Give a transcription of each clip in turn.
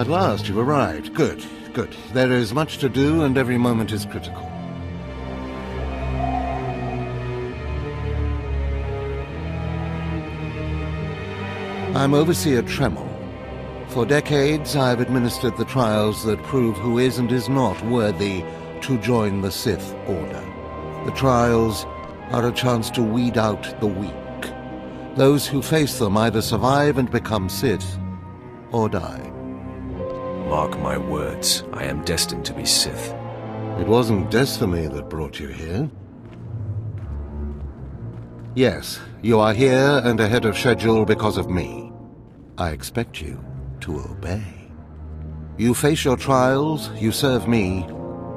At last you've arrived. Good, good. There is much to do and every moment is critical. I'm Overseer Tremel. For decades, I've administered the trials that prove who is and is not worthy to join the Sith Order. The trials are a chance to weed out the weak. Those who face them either survive and become Sith, or die. Mark my words, I am destined to be Sith. It wasn't destiny that brought you here. Yes, you are here and ahead of schedule because of me. I expect you to obey. You face your trials, you serve me,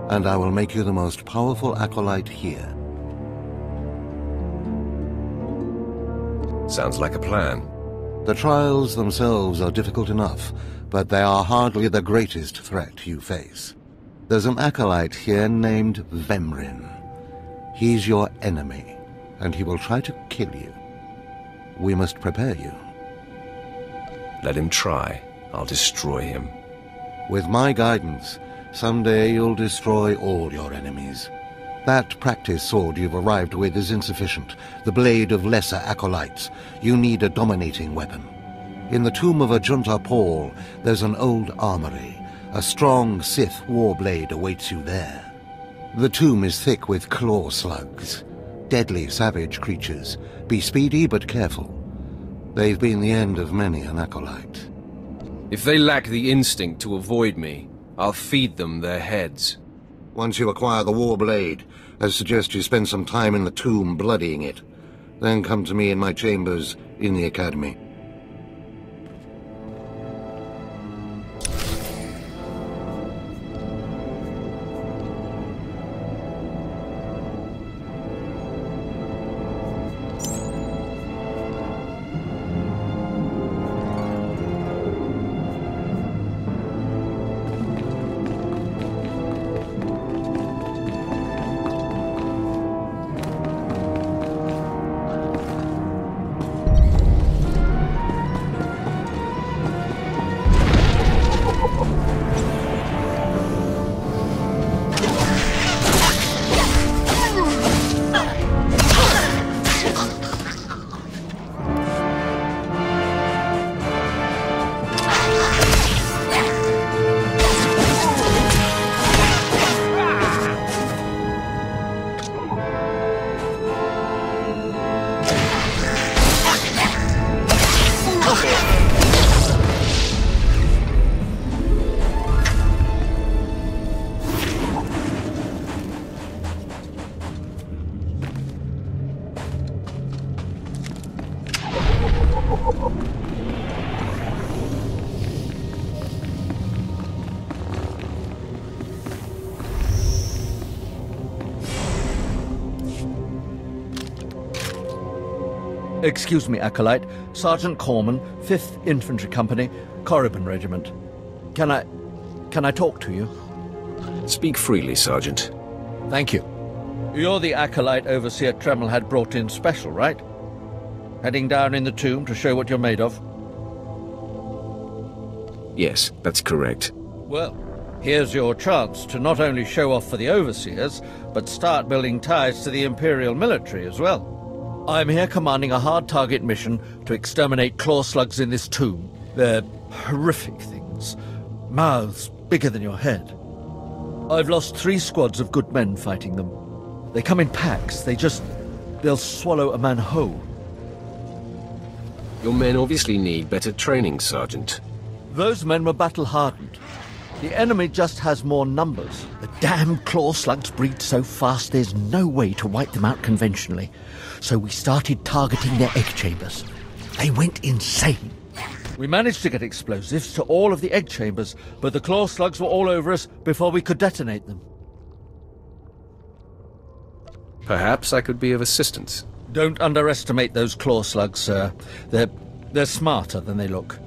and I will make you the most powerful acolyte here. Sounds like a plan. The trials themselves are difficult enough, but they are hardly the greatest threat you face. There's an acolyte here named Vemrin. He's your enemy, and he will try to kill you. We must prepare you. Let him try. I'll destroy him. With my guidance, someday you'll destroy all your enemies. That practice sword you've arrived with is insufficient. The blade of lesser acolytes. You need a dominating weapon. In the tomb of Ajunta Paul, there's an old armory. A strong Sith warblade awaits you there. The tomb is thick with claw slugs. Deadly savage creatures. Be speedy but careful. They've been the end of many an acolyte. If they lack the instinct to avoid me, I'll feed them their heads. Once you acquire the warblade, I suggest you spend some time in the tomb bloodying it. Then come to me in my chambers in the academy. Excuse me, Acolyte. Sergeant Corman, 5th Infantry Company, Korriban Regiment. Can I talk to you? Speak freely, Sergeant. Thank you. You're the Acolyte Overseer Tremel had brought in special, right? Heading down in the tomb to show what you're made of? Yes, that's correct. Well, here's your chance to not only show off for the Overseers, but start building ties to the Imperial military as well. I'm here commanding a hard-target mission to exterminate claw slugs in this tomb. They're horrific things. Mouths bigger than your head. I've lost 3 squads of good men fighting them. They come in packs. They'll swallow a man whole. Your men obviously need better training, Sergeant. Those men were battle-hardened. The enemy just has more numbers. The damn claw slugs breed so fast there's no way to wipe them out conventionally. So we started targeting their egg chambers. They went insane. We managed to get explosives to all of the egg chambers, but the claw slugs were all over us before we could detonate them. Perhaps I could be of assistance. Don't underestimate those claw slugs, sir. They're smarter than they look.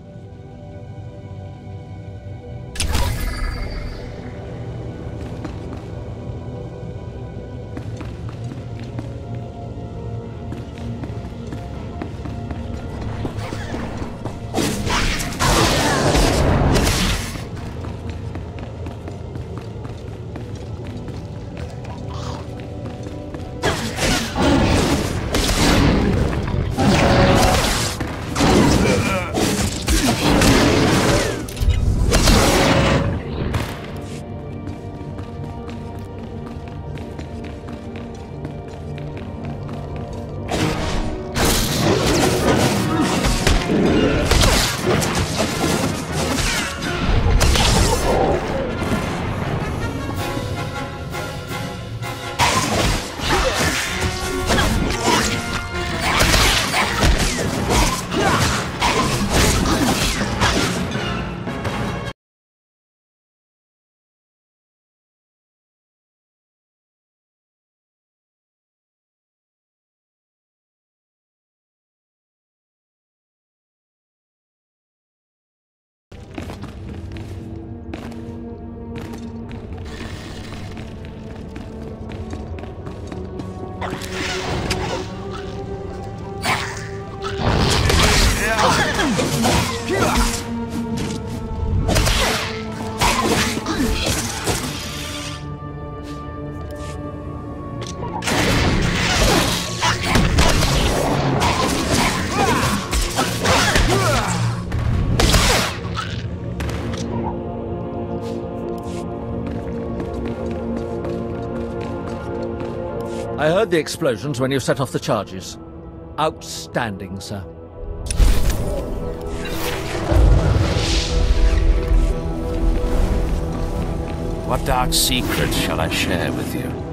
I heard the explosions when you set off the charges. Outstanding, sir. What dark secrets shall I share with you?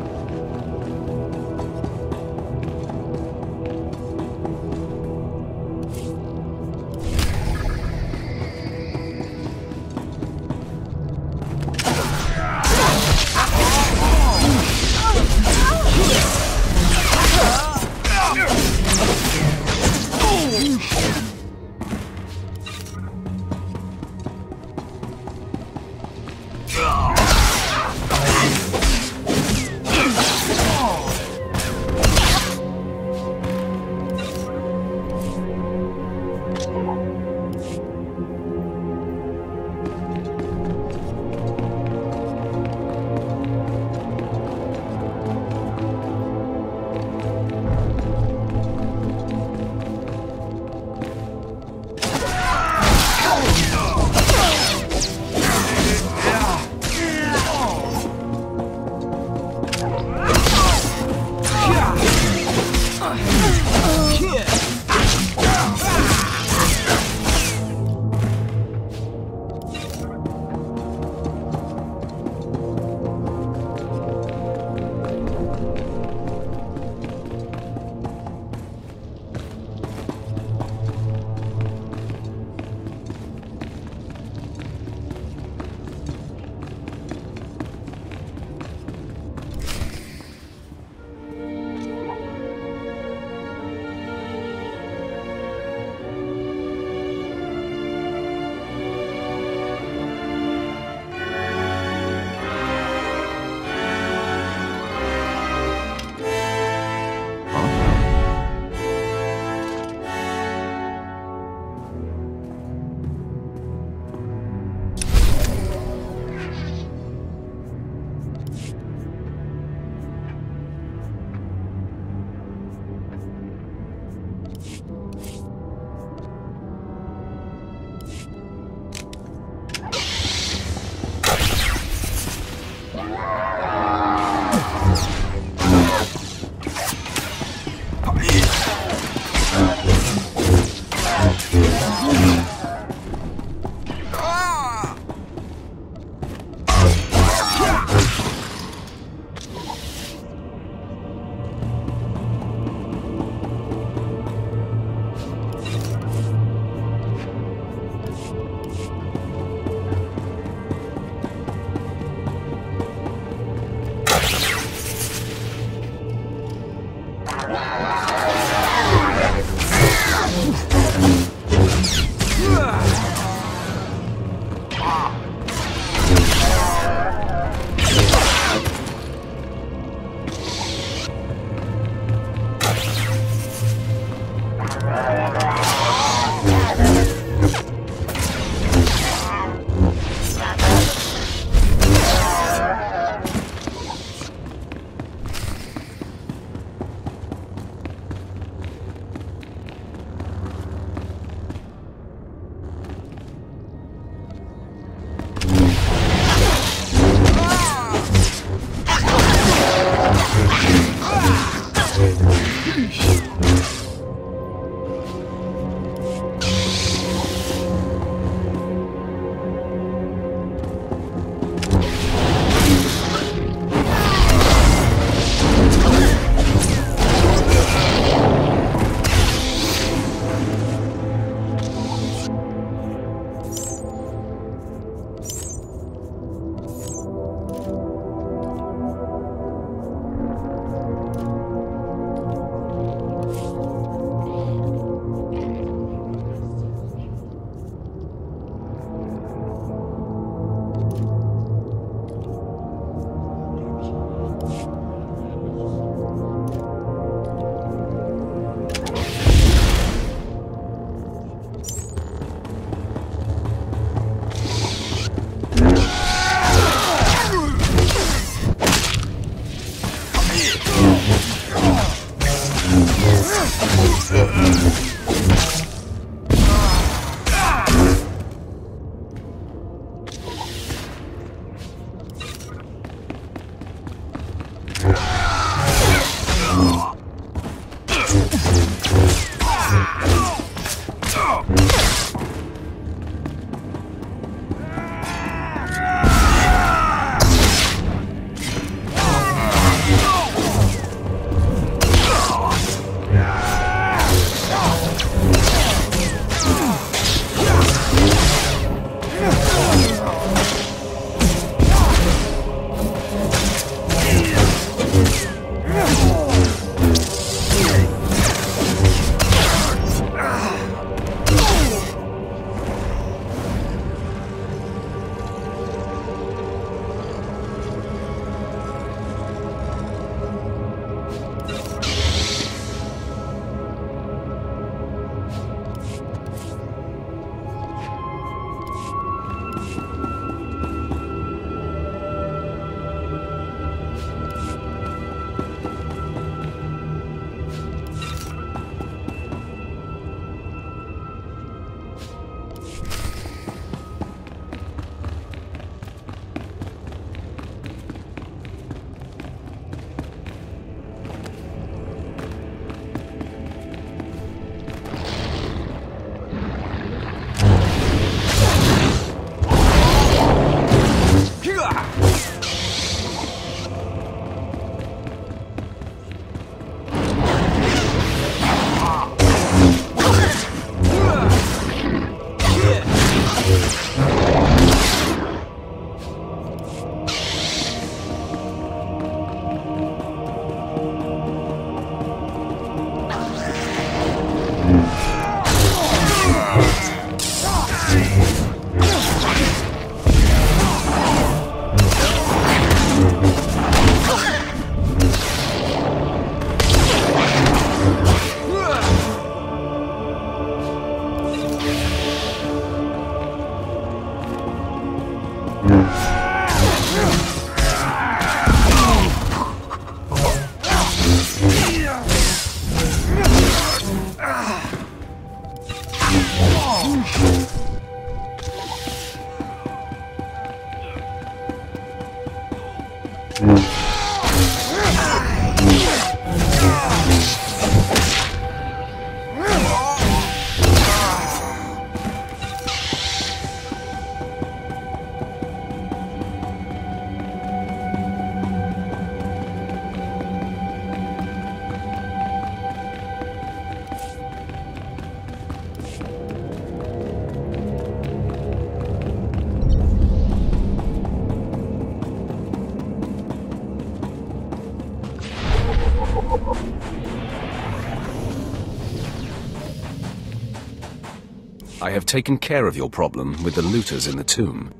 I have taken care of your problem with the looters in the tomb.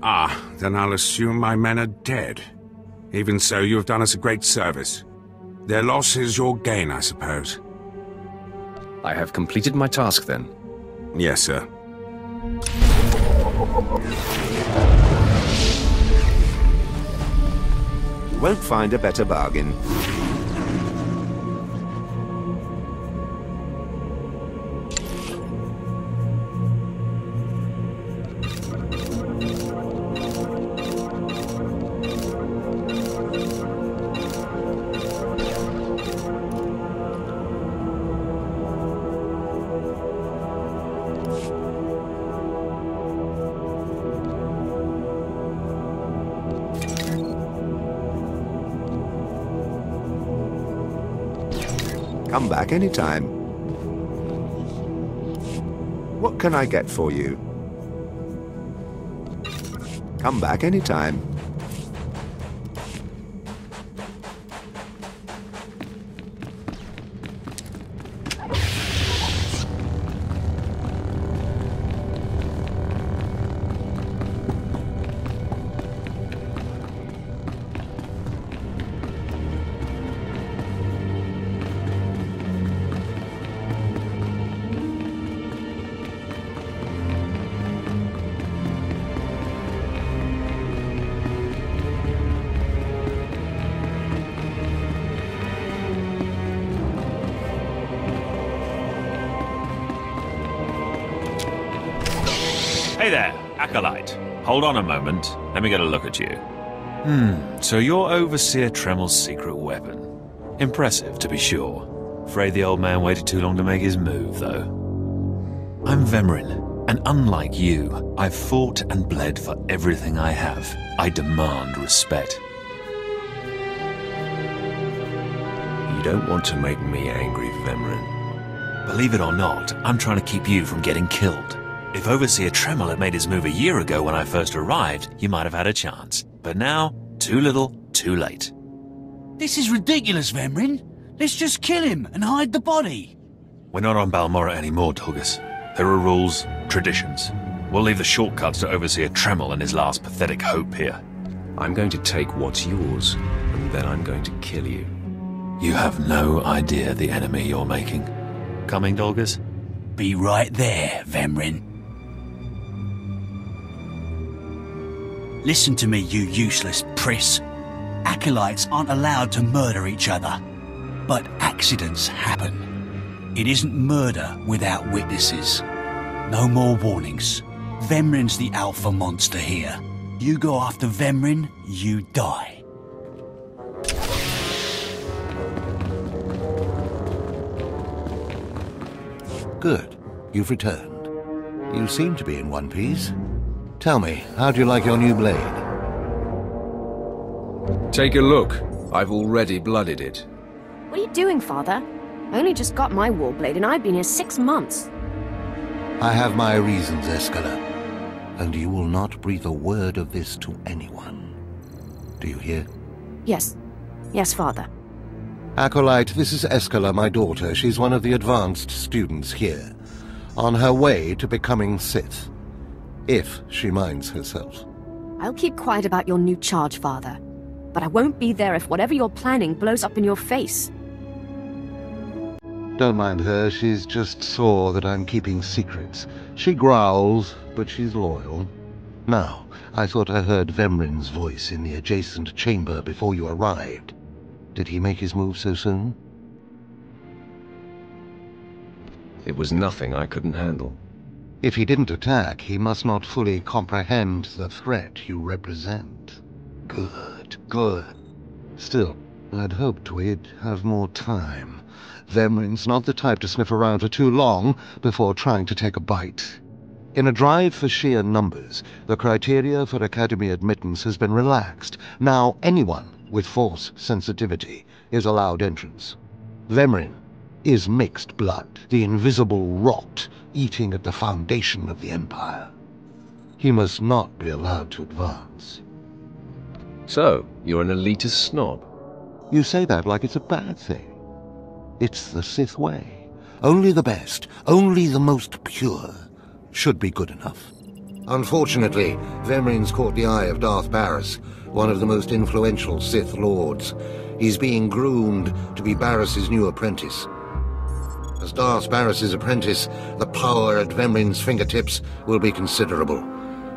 Ah, then I'll assume my men are dead. Even so, you have done us a great service. Their loss is your gain, I suppose. I have completed my task then. Yes, sir. You won't find a better bargain. Come back anytime. What can I get for you? Come back anytime. Hey there, Acolyte. Hold on a moment. Let me get a look at you. So you're Overseer Tremel's secret weapon. Impressive, to be sure. Afraid the old man waited too long to make his move, though. I'm Vemrin, and unlike you, I've fought and bled for everything I have. I demand respect. You don't want to make me angry, Vemrin. Believe it or not, I'm trying to keep you from getting killed. If Overseer Tremel had made his move a year ago when I first arrived, you might have had a chance. But now, too little, too late. This is ridiculous, Vemrin. Let's just kill him and hide the body. We're not on Balmorra anymore, Tulgus. There are rules, traditions. We'll leave the shortcuts to Overseer Tremel and his last pathetic hope here. I'm going to take what's yours, and then I'm going to kill you. You have no idea the enemy you're making. Coming, Dolgus? Be right there, Vemrin. Listen to me, you useless priss. Acolytes aren't allowed to murder each other. But accidents happen. It isn't murder without witnesses. No more warnings. Vemrin's the alpha monster here. You go after Vemrin, you die. Good. You've returned. You seem to be in one piece. Tell me, how do you like your new blade? Take a look. I've already blooded it. What are you doing, Father? I only just got my warblade and I've been here 6 months. I have my reasons, Escala. And you will not breathe a word of this to anyone. Do you hear? Yes. Yes, Father. Acolyte, this is Escala, my daughter. She's one of the advanced students here. On her way to becoming Sith. If she minds herself. I'll keep quiet about your new charge, Father. But I won't be there if whatever you're planning blows up in your face. Don't mind her, she's just sore that I'm keeping secrets. She growls, but she's loyal. Now, I thought I heard Vemrin's voice in the adjacent chamber before you arrived. Did he make his move so soon? It was nothing I couldn't handle. If he didn't attack, he must not fully comprehend the threat you represent. Good, good. Still, I'd hoped we'd have more time. Vemrin's not the type to sniff around for too long before trying to take a bite. In a drive for sheer numbers, the criteria for Academy admittance has been relaxed. Now anyone with Force sensitivity is allowed entrance. Vemrin is mixed blood, the invisible rot eating at the foundation of the Empire. He must not be allowed to advance. So, you're an elitist snob? You say that like it's a bad thing. It's the Sith way. Only the best, only the most pure, should be good enough. Unfortunately, Vemrin's caught the eye of Darth Barris, one of the most influential Sith Lords. He's being groomed to be Barris's new apprentice. As Darth Barris's apprentice, the power at Vemrin's fingertips will be considerable.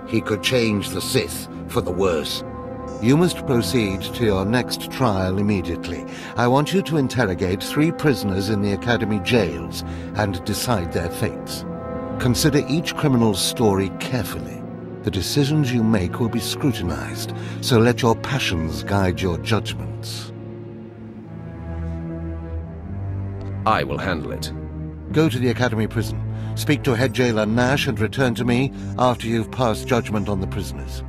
He could change the Sith for the worse. You must proceed to your next trial immediately. I want you to interrogate 3 prisoners in the Academy jails and decide their fates. Consider each criminal's story carefully. The decisions you make will be scrutinized, so let your passions guide your judgments. I will handle it. Go to the Academy prison. Speak to head jailer Nash and return to me after you've passed judgment on the prisoners.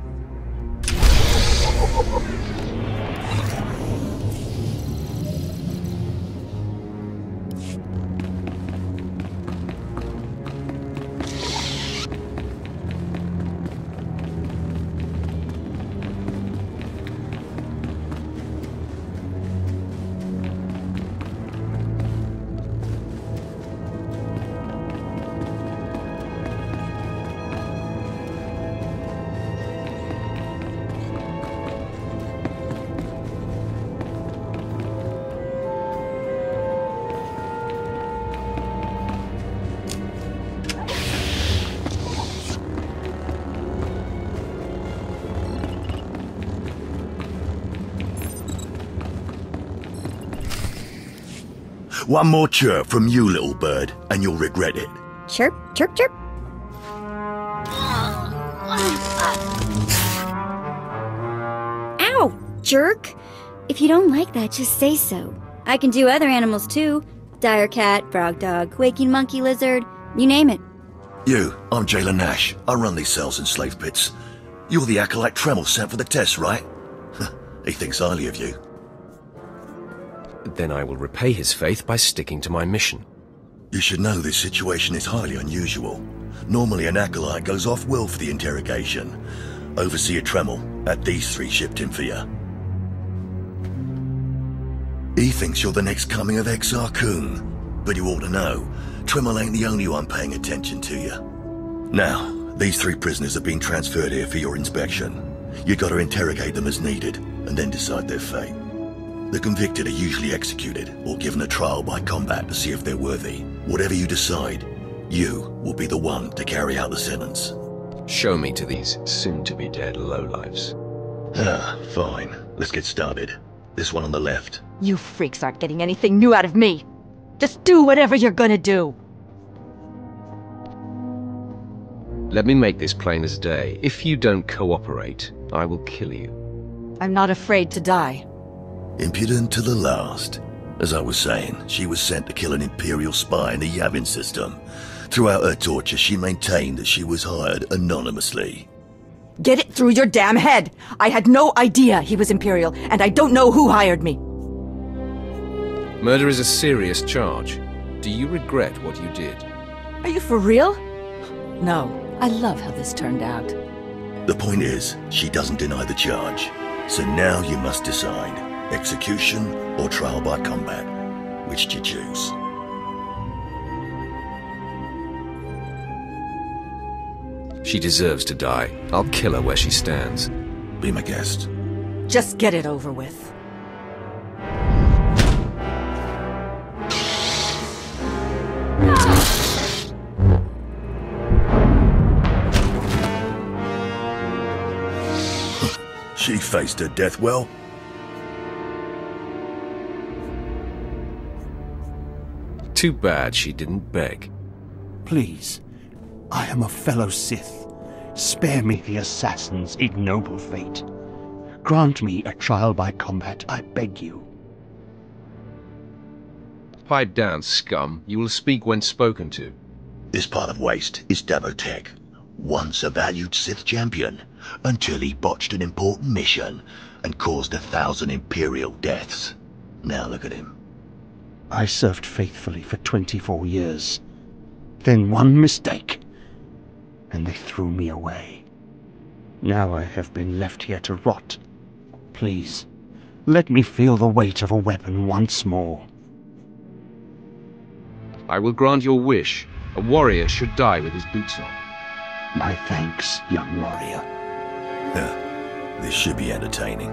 One more chirp from you, little bird, and you'll regret it. Chirp, chirp, chirp. jerk. If you don't like that, just say so. I can do other animals too. Dire cat, frog dog, quaking monkey lizard, you name it. You, I'm Jailer Nash. I run these cells and slave pits. You're the acolyte Tremel sent for the test, right? He thinks highly of you. Then I will repay his faith by sticking to my mission. You should know this situation is highly unusual. Normally an acolyte goes off-world for the interrogation. Overseer Tremel, at these three shipped him for you. He thinks you're the next coming of Exar Kun, but you ought to know, Tremel ain't the only one paying attention to you. Now, these three prisoners have been transferred here for your inspection. You gotta interrogate them as needed, and then decide their fate. The convicted are usually executed, or given a trial by combat to see if they're worthy. Whatever you decide, you will be the one to carry out the sentence. Show me to these soon-to-be-dead lowlifes. Fine. Let's get started. This one on the left. You freaks aren't getting anything new out of me. Just do whatever you're gonna do. Let me make this plain as day. If you don't cooperate, I will kill you. I'm not afraid to die. Impudent to the last. As I was saying, she was sent to kill an Imperial spy in the Yavin system. Throughout her torture, she maintained that she was hired anonymously. Get it through your damn head! I had no idea he was Imperial, and I don't know who hired me. Murder is a serious charge. Do you regret what you did? Are you for real? No. I love how this turned out. The point is, she doesn't deny the charge. So now you must decide, execution or trial by combat. Which do you choose? She deserves to die. I'll kill her where she stands. Be my guest. Just get it over with. She faced her death well. Too bad she didn't beg. Please, I am a fellow Sith. Spare me the assassin's ignoble fate. Grant me a trial by combat, I beg you. Pipe down, scum. You will speak when spoken to. This part of Waste is Davotech, once a valued Sith champion, until he botched an important mission and caused 1,000 Imperial deaths. Now look at him. I served faithfully for 24 years. Then one mistake, and they threw me away. Now I have been left here to rot. Please, let me feel the weight of a weapon once more. I will grant your wish. A warrior should die with his boots on. My thanks, young warrior. This should be entertaining.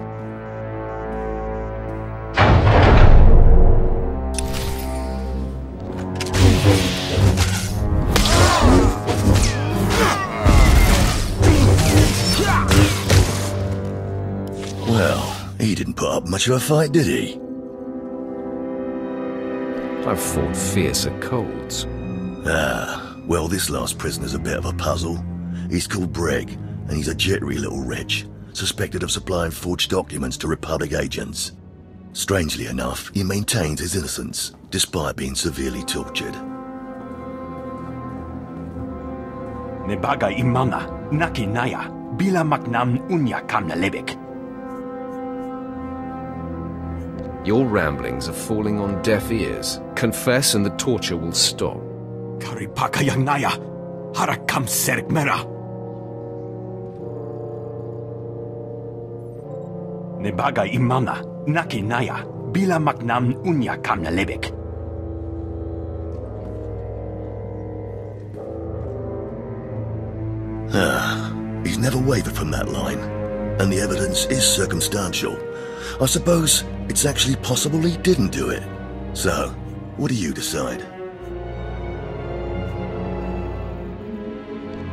Well, he didn't put up much of a fight, did he? I've fought fiercer colds. Well, this last prisoner's a bit of a puzzle. He's called Breg, and he's a jittery little wretch, suspected of supplying forged documents to Republic agents. Strangely enough, he maintains his innocence, despite being severely tortured. Nebaga imana, naki naya, bila maknam unya kamna lebek. Your ramblings are falling on deaf ears. Confess and the torture will stop. Karipaka yang naya, harakam serik mera. Nebaga imana, naki naya, bila maknam unya kamna lebek. He's never wavered from that line, and the evidence is circumstantial. I suppose it's actually possible he didn't do it. So, what do you decide?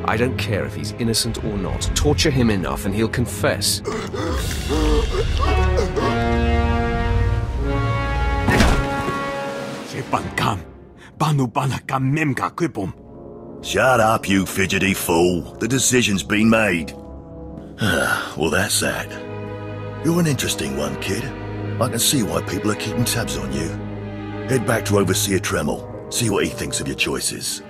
I don't care if he's innocent or not. Torture him enough and he'll confess. Shut up, you fidgety fool. The decision's been made. Well, that's that. You're an interesting one, kid. I can see why people are keeping tabs on you. Head back to Overseer Tremel. See what he thinks of your choices.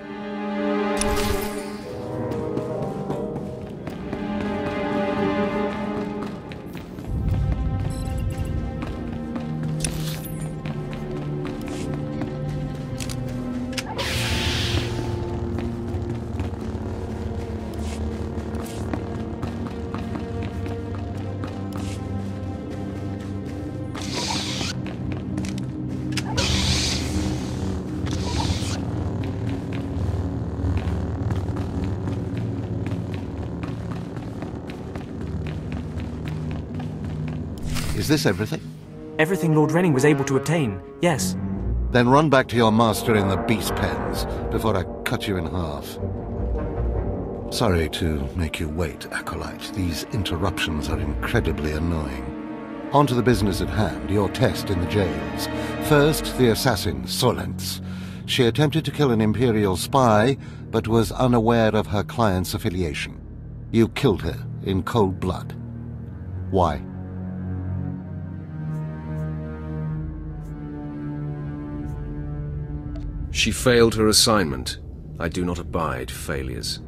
Is this everything? Everything Lord Renning was able to obtain, yes. Then run back to your master in the beast pens before I cut you in half. Sorry to make you wait, Acolyte. These interruptions are incredibly annoying. On to the business at hand, your test in the jails. First, the assassin, Solence. She attempted to kill an Imperial spy, but was unaware of her client's affiliation. You killed her in cold blood. Why? She failed her assignment. I do not abide failures.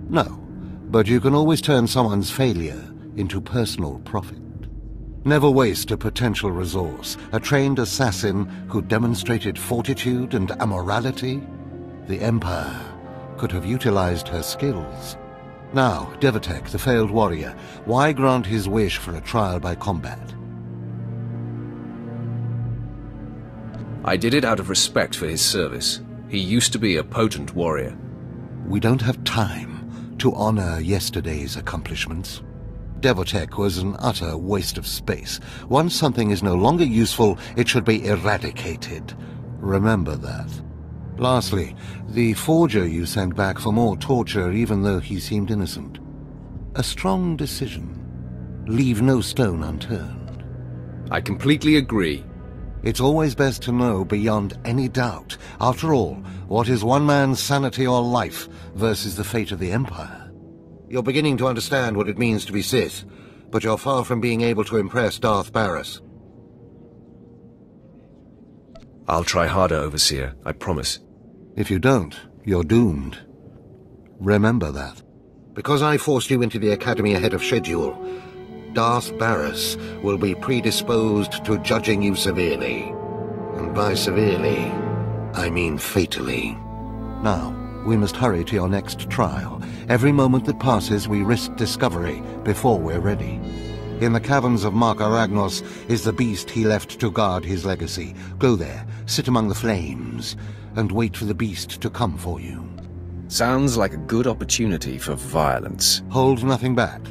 No, but you can always turn someone's failure into personal profit. Never waste a potential resource. A trained assassin who demonstrated fortitude and amorality. The Empire could have utilized her skills. Now, Devatek, the failed warrior, why grant his wish for a trial by combat? I did it out of respect for his service. He used to be a potent warrior. We don't have time to honor yesterday's accomplishments. Devatek was an utter waste of space. Once something is no longer useful, it should be eradicated. Remember that. Lastly, the forger you sent back for more torture even though he seemed innocent. A strong decision. Leave no stone unturned. I completely agree. It's always best to know beyond any doubt. After all, what is one man's sanity or life versus the fate of the Empire? You're beginning to understand what it means to be Sith, but you're far from being able to impress Darth Barris. I'll try harder, Overseer, I promise. If you don't, you're doomed. Remember that. Because I forced you into the Academy ahead of schedule, Darth Barris will be predisposed to judging you severely. And by severely, I mean fatally. Now, we must hurry to your next trial. Every moment that passes, we risk discovery before we're ready. In the caverns of Marka Ragnos is the beast he left to guard his legacy. Go there, sit among the flames, and wait for the beast to come for you. Sounds like a good opportunity for violence. Hold nothing back.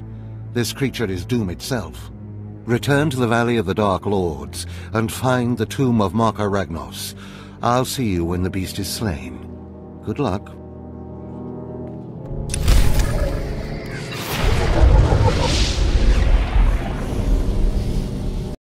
This creature is doom itself. Return to the Valley of the Dark Lords and find the tomb of Marka Ragnos. I'll see you when the beast is slain. Good luck.